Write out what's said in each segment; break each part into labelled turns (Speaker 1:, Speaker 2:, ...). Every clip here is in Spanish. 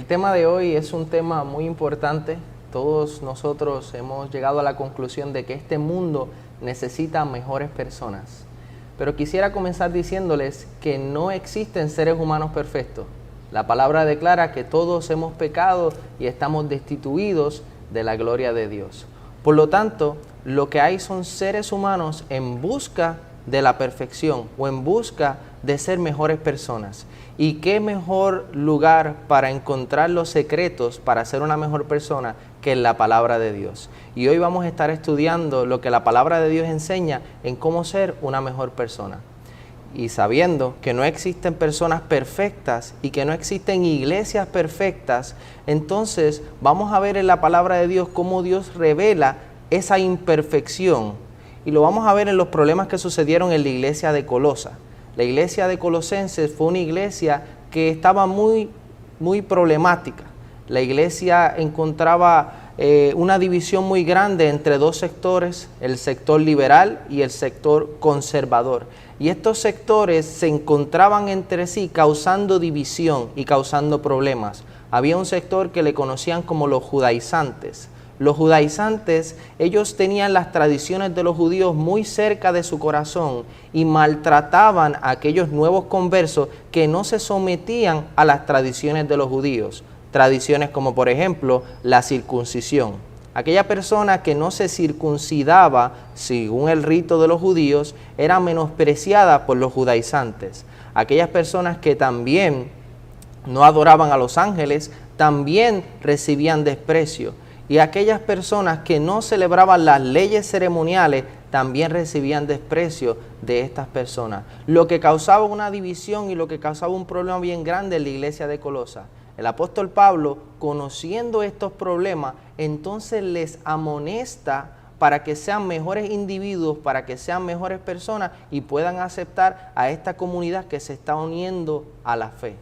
Speaker 1: El tema de hoy es un tema muy importante. Todos nosotros hemos llegado a la conclusión de que este mundo necesita mejores personas. Pero quisiera comenzar diciéndoles que no existen seres humanos perfectos. La palabra declara que todos hemos pecado y estamos destituidos de la gloria de Dios. Por lo tanto, lo que hay son seres humanos en busca de la perfección o en busca de ser mejores personas. ¿Y qué mejor lugar para encontrar los secretos para ser una mejor persona que en la palabra de Dios? Y hoy vamos a estar estudiando lo que la palabra de Dios enseña en cómo ser una mejor persona. Y sabiendo que no existen personas perfectas y que no existen iglesias perfectas, entonces vamos a ver en la palabra de Dios cómo Dios revela esa imperfección. Y lo vamos a ver en los problemas que sucedieron en la iglesia de Colosa. La iglesia de Colosenses fue una iglesia que estaba muy problemática. La iglesia encontraba una división muy grande entre dos sectores, el sector liberal y el sector conservador. Y estos sectores se encontraban entre sí causando división y causando problemas. Había un sector que le conocían como los judaizantes. Los judaizantes, ellos tenían las tradiciones de los judíos muy cerca de su corazón y maltrataban a aquellos nuevos conversos que no se sometían a las tradiciones de los judíos. Tradiciones como, por ejemplo, la circuncisión. Aquella persona que no se circuncidaba según el rito de los judíos era menospreciada por los judaizantes. Aquellas personas que también no adoraban a los ángeles también recibían desprecio. Y aquellas personas que no celebraban las leyes ceremoniales también recibían desprecio de estas personas. Lo que causaba una división y lo que causaba un problema bien grande en la iglesia de Colosa. El apóstol Pablo, conociendo estos problemas, entonces les amonesta para que sean mejores individuos, para que sean mejores personas y puedan aceptar a esta comunidad que se está uniendo a la fe.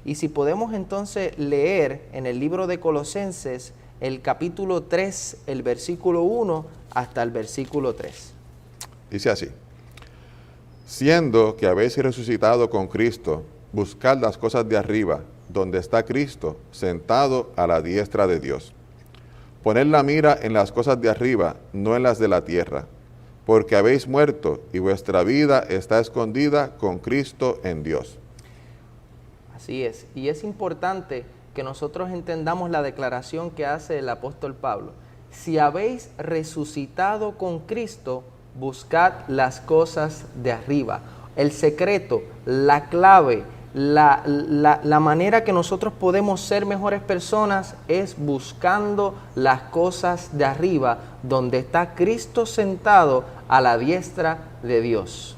Speaker 1: Y si podemos entonces leer en el libro de Colosenses, el capítulo 3, el versículo 1 hasta el versículo 3.
Speaker 2: Dice así: siendo que habéis resucitado con Cristo, buscad las cosas de arriba, donde está Cristo, sentado a la diestra de Dios. Poned la mira en las cosas de arriba, no en las de la tierra, porque habéis muerto y vuestra vida está escondida con Cristo en Dios.
Speaker 1: Así es, y es importante que nosotros entendamos la declaración que hace el apóstol Pablo. Si habéis resucitado con Cristo, buscad las cosas de arriba. El secreto, la clave, la manera que nosotros podemos ser mejores personas es buscando las cosas de arriba, donde está Cristo sentado a la diestra de Dios.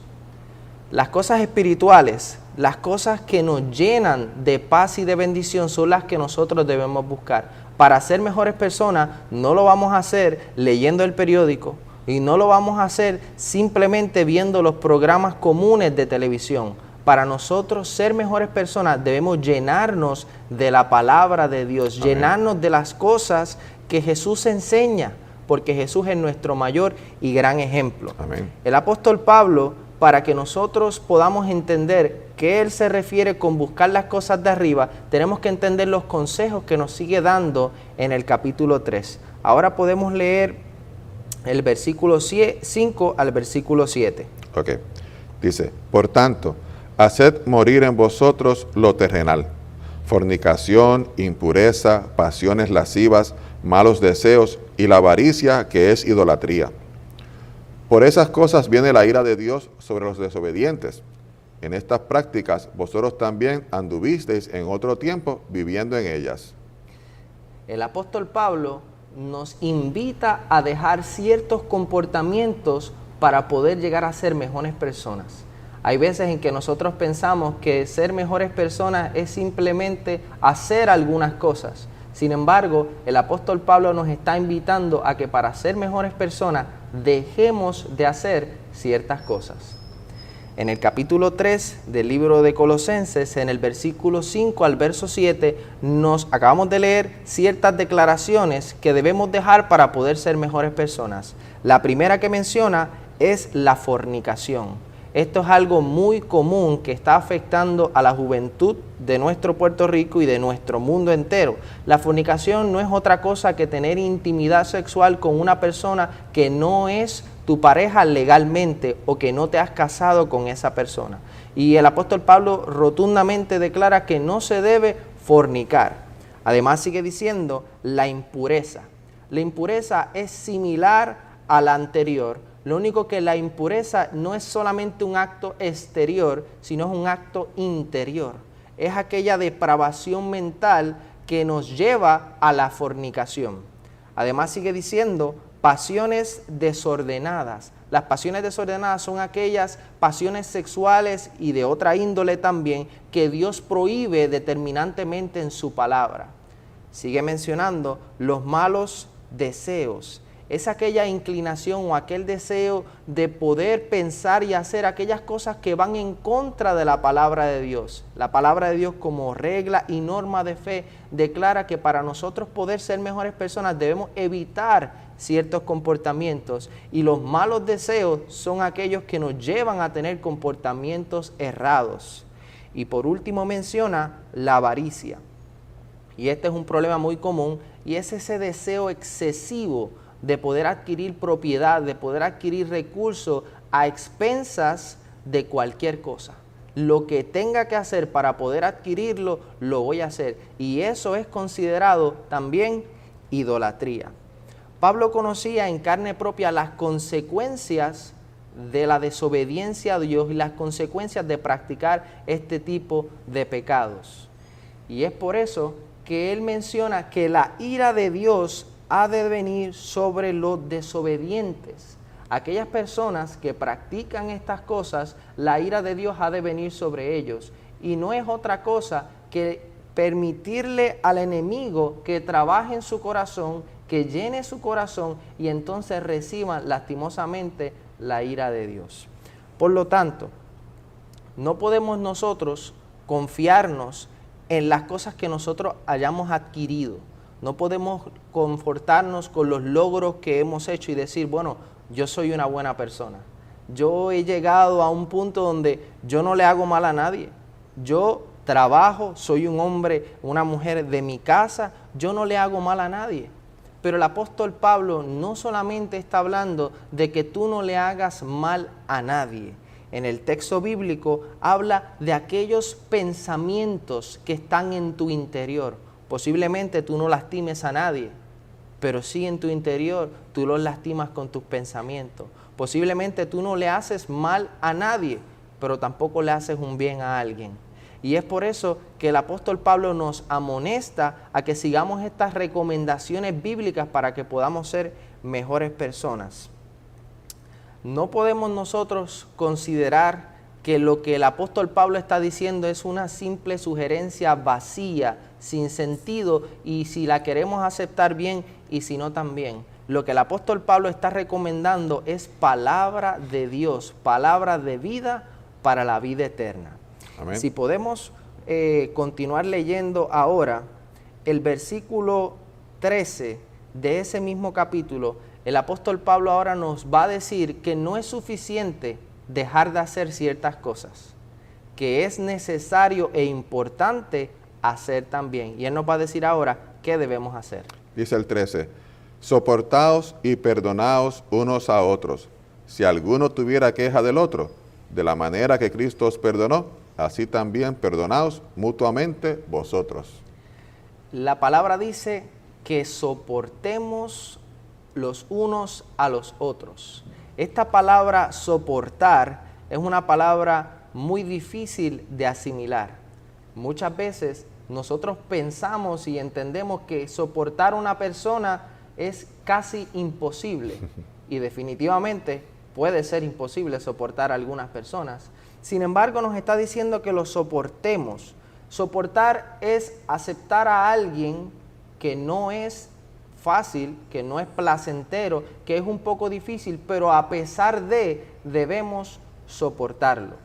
Speaker 1: Las cosas espirituales, las cosas que nos llenan de paz y de bendición son las que nosotros debemos buscar. Para ser mejores personas no lo vamos a hacer leyendo el periódico y no lo vamos a hacer simplemente viendo los programas comunes de televisión. Para nosotros ser mejores personas debemos llenarnos de la palabra de Dios, Amén. Llenarnos de las cosas que Jesús enseña, porque Jesús es nuestro mayor y gran ejemplo. Amén. El apóstol Pablo, para que nosotros podamos entender qué él se refiere con buscar las cosas de arriba, tenemos que entender los consejos que nos sigue dando en el capítulo 3. Ahora podemos leer el versículo 5 al versículo 7.
Speaker 2: Ok, dice: por tanto, haced morir en vosotros lo terrenal, fornicación, impureza, pasiones lascivas, malos deseos y la avaricia, que es idolatría. Por esas cosas viene la ira de Dios sobre los desobedientes. En estas prácticas vosotros también anduvisteis en otro tiempo viviendo en ellas.
Speaker 1: El apóstol Pablo nos invita a dejar ciertos comportamientos para poder llegar a ser mejores personas. Hay veces en que nosotros pensamos que ser mejores personas es simplemente hacer algunas cosas. Sin embargo, el apóstol Pablo nos está invitando a que para ser mejores personas dejemos de hacer ciertas cosas. En el capítulo 3 del libro de Colosenses, en el versículo 5 al verso 7, nos acabamos de leer ciertas declaraciones que debemos dejar para poder ser mejores personas. La primera que menciona es la fornicación. Esto es algo muy común que está afectando a la juventud de nuestro Puerto Rico y de nuestro mundo entero. La fornicación no es otra cosa que tener intimidad sexual con una persona que no es tu pareja legalmente o que no te has casado con esa persona. Y el apóstol Pablo rotundamente declara que no se debe fornicar. Además sigue diciendo la impureza. La impureza es similar a la anterior. Lo único que la impureza no es solamente un acto exterior, sino es un acto interior. Es aquella depravación mental que nos lleva a la fornicación. Además sigue diciendo pasiones desordenadas. Las pasiones desordenadas son aquellas pasiones sexuales y de otra índole también que Dios prohíbe determinantemente en su palabra. Sigue mencionando los malos deseos. Es aquella inclinación o aquel deseo de poder pensar y hacer aquellas cosas que van en contra de la palabra de Dios. La palabra de Dios como regla y norma de fe declara que para nosotros poder ser mejores personas debemos evitar ciertos comportamientos, y los malos deseos son aquellos que nos llevan a tener comportamientos errados. Y por último menciona la avaricia. Y este es un problema muy común, y es ese deseo excesivo de poder adquirir propiedad, de poder adquirir recursos a expensas de cualquier cosa. Lo que tenga que hacer para poder adquirirlo, lo voy a hacer. Y eso es considerado también idolatría. Pablo conocía en carne propia las consecuencias de la desobediencia a Dios y las consecuencias de practicar este tipo de pecados. Y es por eso que él menciona que la ira de Dios ha de venir sobre los desobedientes. Aquellas personas que practican estas cosas, la ira de Dios ha de venir sobre ellos. Y no es otra cosa que permitirle al enemigo que trabaje en su corazón, que llene su corazón y entonces reciban lastimosamente la ira de Dios. Por lo tanto, no podemos nosotros confiarnos en las cosas que nosotros hayamos adquirido. No podemos confortarnos con los logros que hemos hecho y decir, bueno, yo soy una buena persona. Yo he llegado a un punto donde yo no le hago mal a nadie. Yo trabajo, soy un hombre, una mujer de mi casa, yo no le hago mal a nadie. Pero el apóstol Pablo no solamente está hablando de que tú no le hagas mal a nadie. En el texto bíblico habla de aquellos pensamientos que están en tu interior. Posiblemente tú no lastimes a nadie, pero sí en tu interior tú los lastimas con tus pensamientos. Posiblemente tú no le haces mal a nadie, pero tampoco le haces un bien a alguien. Y es por eso que el apóstol Pablo nos amonesta a que sigamos estas recomendaciones bíblicas para que podamos ser mejores personas. No podemos nosotros considerar que lo que el apóstol Pablo está diciendo es una simple sugerencia vacía, sin sentido, y si la queremos aceptar bien y si no también. Lo que el apóstol Pablo está recomendando es palabra de Dios, palabra de vida para la vida eterna. Amén. Si podemos continuar leyendo ahora el versículo 13 de ese mismo capítulo, el apóstol Pablo ahora nos va a decir que no es suficiente dejar de hacer ciertas cosas, que es necesario e importante hacer también. Y él nos va a decir ahora qué debemos hacer.
Speaker 2: Dice el 13, soportaos y perdonaos unos a otros, si alguno tuviera queja del otro, de la manera que Cristo os perdonó, así también perdonaos mutuamente vosotros.
Speaker 1: La palabra dice que soportemos los unos a los otros. Esta palabra soportar es una palabra muy difícil de asimilar. Muchas veces nosotros pensamos y entendemos que soportar a una persona es casi imposible, y definitivamente puede ser imposible soportar a algunas personas. Sin embargo, nos está diciendo que lo soportemos. Soportar es aceptar a alguien que no es fácil, que no es placentero, que es un poco difícil, pero a pesar de, debemos soportarlo.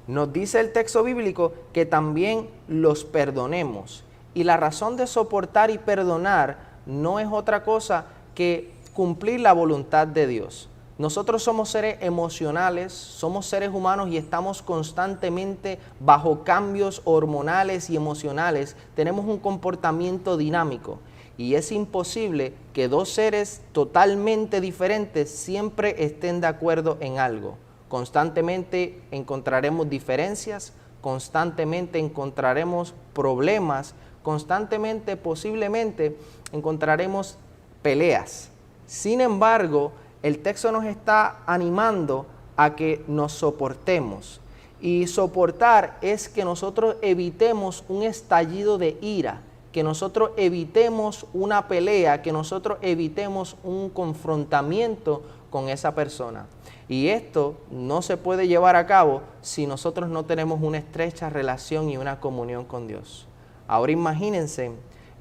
Speaker 1: Nos dice el texto bíblico que también los perdonemos. Y la razón de soportar y perdonar no es otra cosa que cumplir la voluntad de Dios. Nosotros somos seres emocionales, somos seres humanos y estamos constantemente bajo cambios hormonales y emocionales. Tenemos un comportamiento dinámico y es imposible que dos seres totalmente diferentes siempre estén de acuerdo en algo. Constantemente encontraremos diferencias, constantemente encontraremos problemas, constantemente, posiblemente, encontraremos peleas. Sin embargo, el texto nos está animando a que nos soportemos. Y soportar es que nosotros evitemos un estallido de ira, que nosotros evitemos una pelea, que nosotros evitemos un confrontamiento con esa persona. Y esto no se puede llevar a cabo si nosotros no tenemos una estrecha relación y una comunión con Dios. Ahora imagínense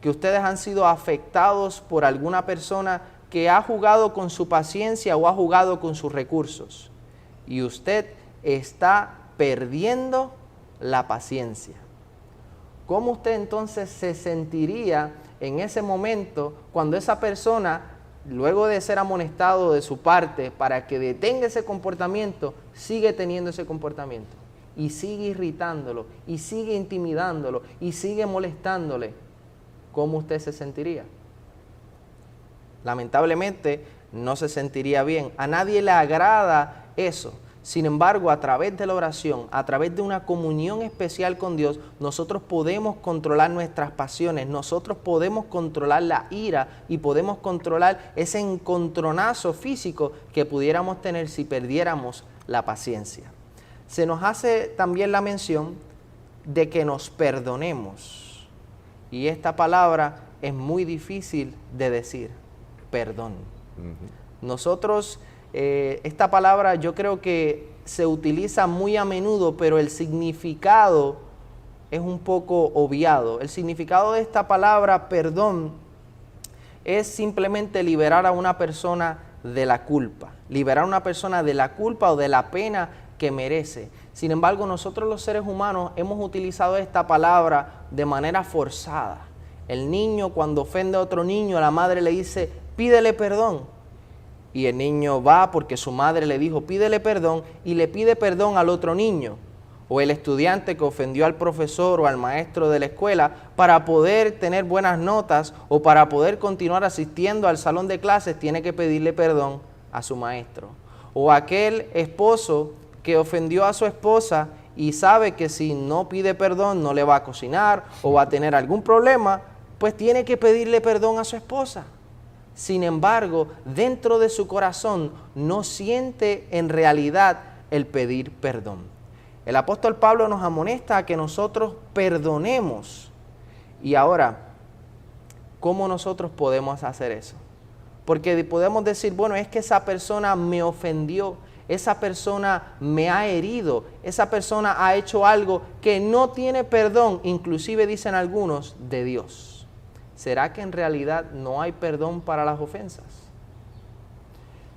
Speaker 1: que ustedes han sido afectados por alguna persona que ha jugado con su paciencia o ha jugado con sus recursos. Y usted está perdiendo la paciencia. ¿Cómo usted entonces se sentiría en ese momento cuando esa persona, luego de ser amonestado de su parte para que detenga ese comportamiento, sigue teniendo ese comportamiento? Y sigue irritándolo, y sigue intimidándolo, y sigue molestándole. ¿Cómo usted se sentiría? Lamentablemente no se sentiría bien. A nadie le agrada eso. Sin embargo, a través de la oración, a través de una comunión especial con Dios, nosotros podemos controlar nuestras pasiones, nosotros podemos controlar la ira y podemos controlar ese encontronazo físico que pudiéramos tener si perdiéramos la paciencia. Se nos hace también la mención de que nos perdonemos. Y esta palabra es muy difícil de decir, perdón. Nosotros, esta palabra yo creo que se utiliza muy a menudo, pero el significado es un poco obviado. El significado de esta palabra, perdón, es simplemente liberar a una persona de la culpa. Liberar a una persona de la culpa o de la pena que merece. Sin embargo, nosotros los seres humanos hemos utilizado esta palabra de manera forzada. El niño, cuando ofende a otro niño, la madre le dice, pídele perdón. Y el niño va porque su madre le dijo, pídele perdón, y le pide perdón al otro niño. O el estudiante que ofendió al profesor o al maestro de la escuela para poder tener buenas notas o para poder continuar asistiendo al salón de clases, tiene que pedirle perdón a su maestro. O aquel esposo que ofendió a su esposa y sabe que si no pide perdón no le va a cocinar o va a tener algún problema, pues tiene que pedirle perdón a su esposa. Sin embargo, dentro de su corazón no siente en realidad el pedir perdón. El apóstol Pablo nos amonesta a que nosotros perdonemos. Y ahora, ¿cómo nosotros podemos hacer eso? Porque podemos decir, bueno, es que esa persona me ofendió, esa persona me ha herido, esa persona ha hecho algo que no tiene perdón, inclusive dicen algunos, de Dios. ¿Será que en realidad no hay perdón para las ofensas?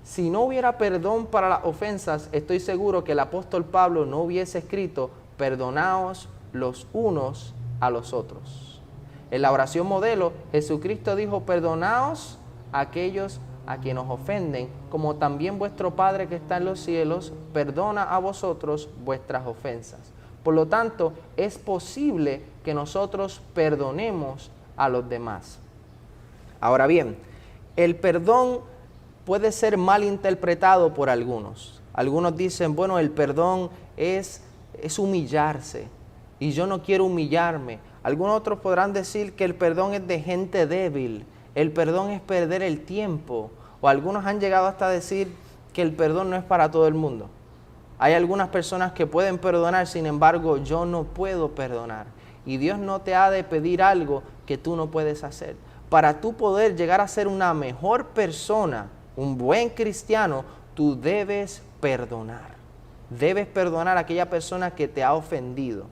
Speaker 1: Si no hubiera perdón para las ofensas, estoy seguro que el apóstol Pablo no hubiese escrito, perdonaos los unos a los otros. En la oración modelo, Jesucristo dijo, perdonaos a aquellos a quienes nos ofenden, como también vuestro Padre que está en los cielos, perdona a vosotros vuestras ofensas. Por lo tanto, es posible que nosotros perdonemos a los demás. Ahora bien, el perdón puede ser mal interpretado por algunos. Algunos dicen, bueno, el perdón es humillarse y yo no quiero humillarme. Algunos otros podrán decir que el perdón es de gente débil, el perdón es perder el tiempo. O algunos han llegado hasta decir que el perdón no es para todo el mundo. Hay algunas personas que pueden perdonar, sin embargo, yo no puedo perdonar. Y Dios no te ha de pedir algo que tú no puedes hacer. Para tú poder llegar a ser una mejor persona, un buen cristiano, tú debes perdonar. Debes perdonar a aquella persona que te ha ofendido.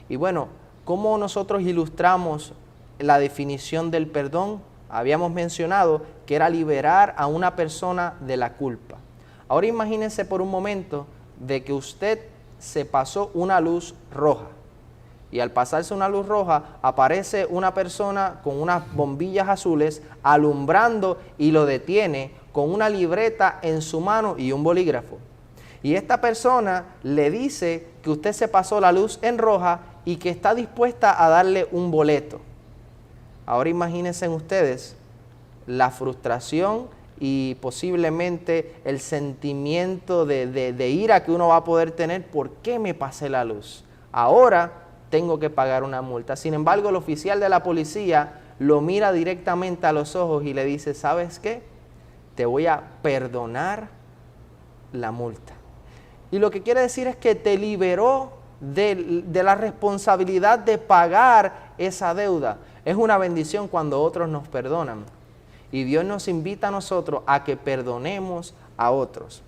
Speaker 1: Y bueno, ¿cómo nosotros ilustramos la definición del perdón? Habíamos mencionado que era liberar a una persona de la culpa. Ahora imagínense por un momento de que usted se pasó una luz roja. Y al pasarse una luz roja, aparece una persona con unas bombillas azules alumbrando y lo detiene con una libreta en su mano y un bolígrafo. Y esta persona le dice que usted se pasó la luz en roja y que está dispuesta a darle un boleto. Ahora imagínense ustedes la frustración y posiblemente el sentimiento de ira que uno va a poder tener. ¿Por qué me pasé la luz? Ahora tengo que pagar una multa. Sin embargo, el oficial de la policía lo mira directamente a los ojos y le dice, ¿sabes qué? Te voy a perdonar la multa. Y lo que quiere decir es que te liberó de la responsabilidad de pagar esa deuda. Es una bendición cuando otros nos perdonan. Y Dios nos invita a nosotros a que perdonemos a otros.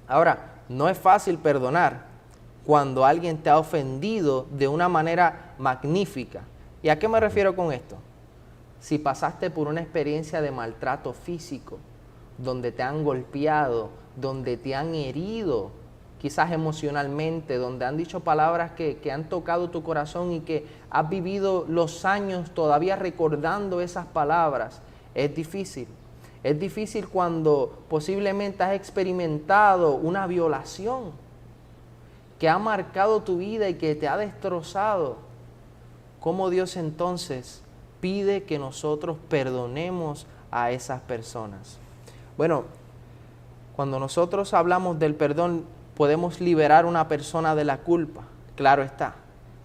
Speaker 1: Ahora, no es fácil perdonar cuando alguien te ha ofendido de una manera magnífica. ¿Y a qué me refiero con esto? Si pasaste por una experiencia de maltrato físico, donde te han golpeado, donde te han herido, quizás emocionalmente, donde han dicho palabras que han tocado tu corazón y que has vivido los años todavía recordando esas palabras, es difícil. Es difícil cuando posiblemente has experimentado una violación que ha marcado tu vida y que te ha destrozado. ¿Cómo Dios entonces pide que nosotros perdonemos a esas personas? Bueno, cuando nosotros hablamos del perdón, podemos liberar a una persona de la culpa, claro está.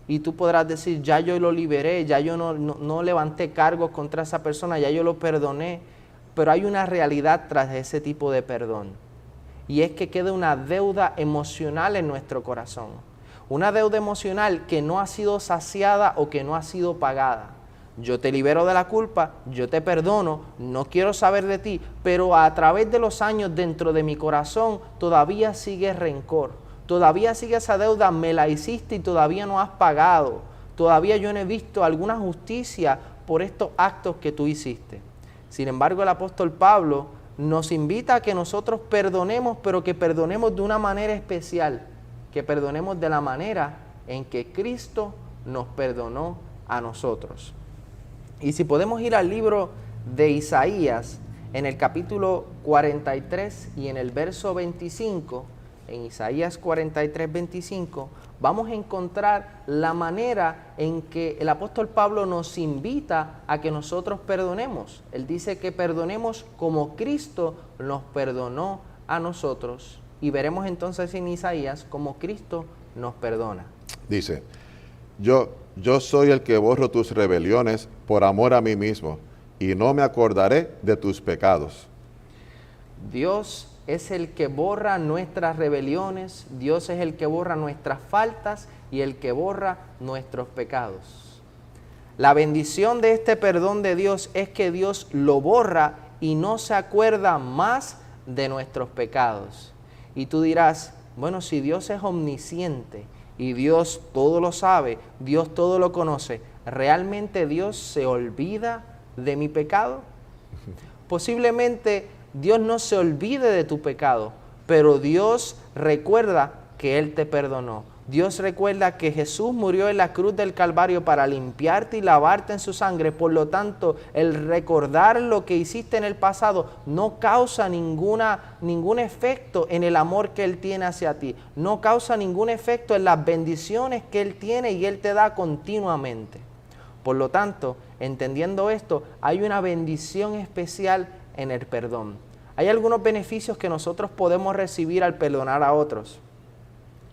Speaker 1: Y tú podrás decir, ya yo lo liberé, ya yo no levanté cargos contra esa persona, ya yo lo perdoné. Pero hay una realidad tras ese tipo de perdón. Y es que queda una deuda emocional en nuestro corazón. Una deuda emocional que no ha sido saciada o que no ha sido pagada. Yo te libero de la culpa, yo te perdono, no quiero saber de ti, pero a través de los años dentro de mi corazón todavía sigue rencor, todavía sigue esa deuda, me la hiciste y todavía no has pagado, todavía yo no he visto alguna justicia por estos actos que tú hiciste. Sin embargo, el apóstol Pablo nos invita a que nosotros perdonemos, pero que perdonemos de una manera especial, que perdonemos de la manera en que Cristo nos perdonó a nosotros. Y si podemos ir al libro de Isaías, en el capítulo 43 y en el verso 25, en Isaías 43, 25, vamos a encontrar la manera en que el apóstol Pablo nos invita a que nosotros perdonemos. Él dice que perdonemos como Cristo nos perdonó a nosotros. Y veremos entonces en Isaías cómo Cristo nos perdona.
Speaker 2: Dice, yo soy el que borro tus rebeliones por amor a mí mismo, y no me acordaré de tus pecados.
Speaker 1: Dios es el que borra nuestras rebeliones, Dios es el que borra nuestras faltas y el que borra nuestros pecados. La bendición de este perdón de Dios es que Dios lo borra y no se acuerda más de nuestros pecados. Y tú dirás, bueno, si Dios es omnisciente y Dios todo lo sabe, Dios todo lo conoce, ¿realmente Dios se olvida de mi pecado? Posiblemente Dios no se olvide de tu pecado, pero Dios recuerda que Él te perdonó. Dios recuerda que Jesús murió en la cruz del Calvario para limpiarte y lavarte en su sangre. Por lo tanto, el recordar lo que hiciste en el pasado no causa ningún efecto en el amor que Él tiene hacia ti. No causa ningún efecto en las bendiciones que Él tiene y Él te da continuamente. Por lo tanto, entendiendo esto, hay una bendición especial en el perdón. Hay algunos beneficios que nosotros podemos recibir al perdonar a otros.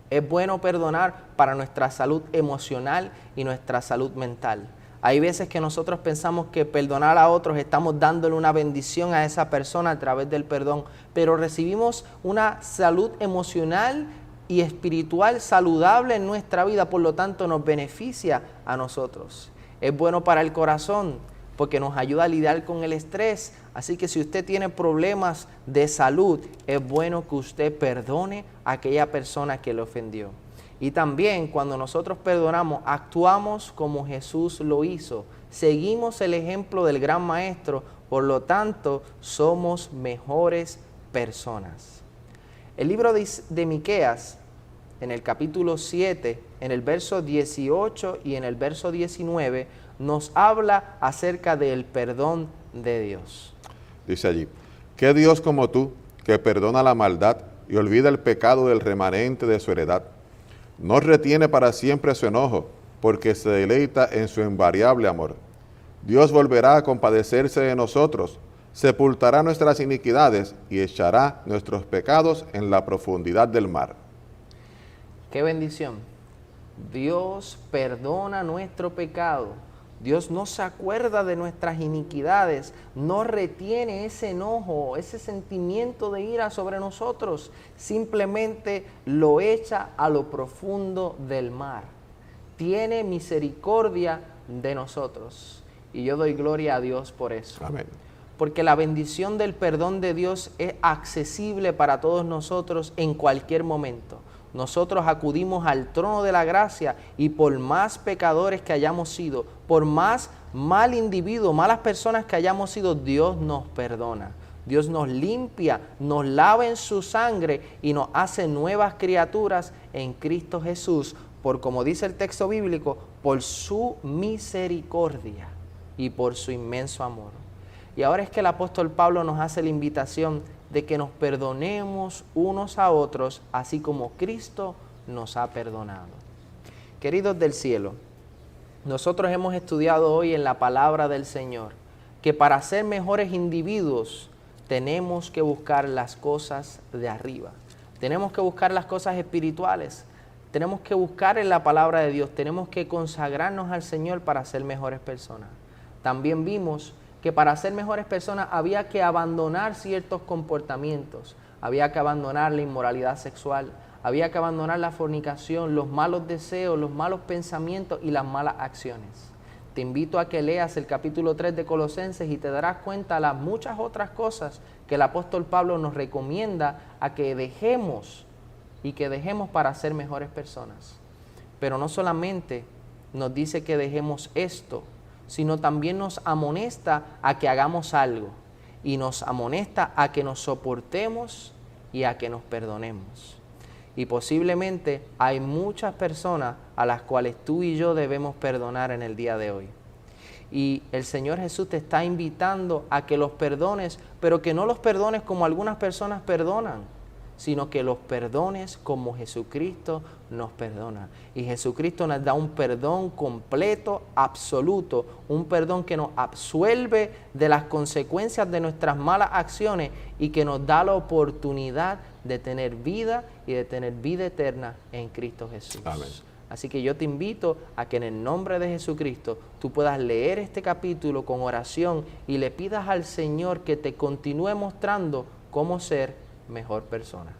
Speaker 1: Es bueno perdonar para nuestra salud emocional y nuestra salud mental. Hay veces que nosotros pensamos que perdonar a otros estamos dándole una bendición a esa persona a través del perdón, pero recibimos una salud emocional y espiritual saludable en nuestra vida, por lo tanto nos beneficia a nosotros. Es bueno para el corazón porque nos ayuda a lidiar con el estrés. Así que si usted tiene problemas de salud, es bueno que usted perdone a aquella persona que le ofendió. Y también cuando nosotros perdonamos, actuamos como Jesús lo hizo. Seguimos el ejemplo del gran maestro, por lo tanto, somos mejores personas. El libro de Miqueas, en el capítulo 7, en el verso 18 y en el verso 19, nos habla acerca del perdón de Dios.
Speaker 2: Dice allí, ¿Qué Dios como tú, que perdona la maldad y olvida el pecado del remanente de su heredad? No retiene para siempre su enojo, porque se deleita en su invariable amor. Dios volverá a compadecerse de nosotros, sepultará nuestras iniquidades y echará nuestros pecados en la profundidad del mar.
Speaker 1: ¡Qué bendición! Dios perdona nuestro pecado. Dios no se acuerda de nuestras iniquidades, no retiene ese enojo, ese sentimiento de ira sobre nosotros, simplemente lo echa a lo profundo del mar. Tiene misericordia de nosotros y yo doy gloria a Dios por eso.
Speaker 2: Amén.
Speaker 1: Porque la bendición del perdón de Dios es accesible para todos nosotros en cualquier momento. Nosotros acudimos al trono de la gracia y por más pecadores que hayamos sido, por más mal individuo, malas personas que hayamos sido, Dios nos perdona. Dios nos limpia, nos lava en su sangre y nos hace nuevas criaturas en Cristo Jesús, por como dice el texto bíblico, por su misericordia y por su inmenso amor. Y ahora es que el apóstol Pablo nos hace la invitación de que nos perdonemos unos a otros, así como Cristo nos ha perdonado. Queridos del cielo, nosotros hemos estudiado hoy en la palabra del Señor que para ser mejores individuos tenemos que buscar las cosas de arriba. Tenemos que buscar las cosas espirituales. Tenemos que buscar en la palabra de Dios. Tenemos que consagrarnos al Señor para ser mejores personas. También vimos que para ser mejores personas había que abandonar ciertos comportamientos, había que abandonar la inmoralidad sexual, había que abandonar la fornicación, los malos deseos, los malos pensamientos y las malas acciones. Te invito a que leas el capítulo 3 de Colosenses y te darás cuenta de las muchas otras cosas que el apóstol Pablo nos recomienda a que dejemos y que dejemos para ser mejores personas. Pero no solamente nos dice que dejemos esto, sino también nos amonesta a que hagamos algo y nos amonesta a que nos soportemos y a que nos perdonemos. Y posiblemente hay muchas personas a las cuales tú y yo debemos perdonar en el día de hoy. Y el Señor Jesús te está invitando a que los perdones, pero que no los perdones como algunas personas perdonan, sino que los perdones como Jesucristo nos perdona. Y Jesucristo nos da un perdón completo, absoluto, un perdón que nos absuelve de las consecuencias de nuestras malas acciones y que nos da la oportunidad de tener vida y de tener vida eterna en Cristo Jesús.
Speaker 2: Amén.
Speaker 1: Así que yo te invito a que en el nombre de Jesucristo tú puedas leer este capítulo con oración y le pidas al Señor que te continúe mostrando cómo ser mejor persona.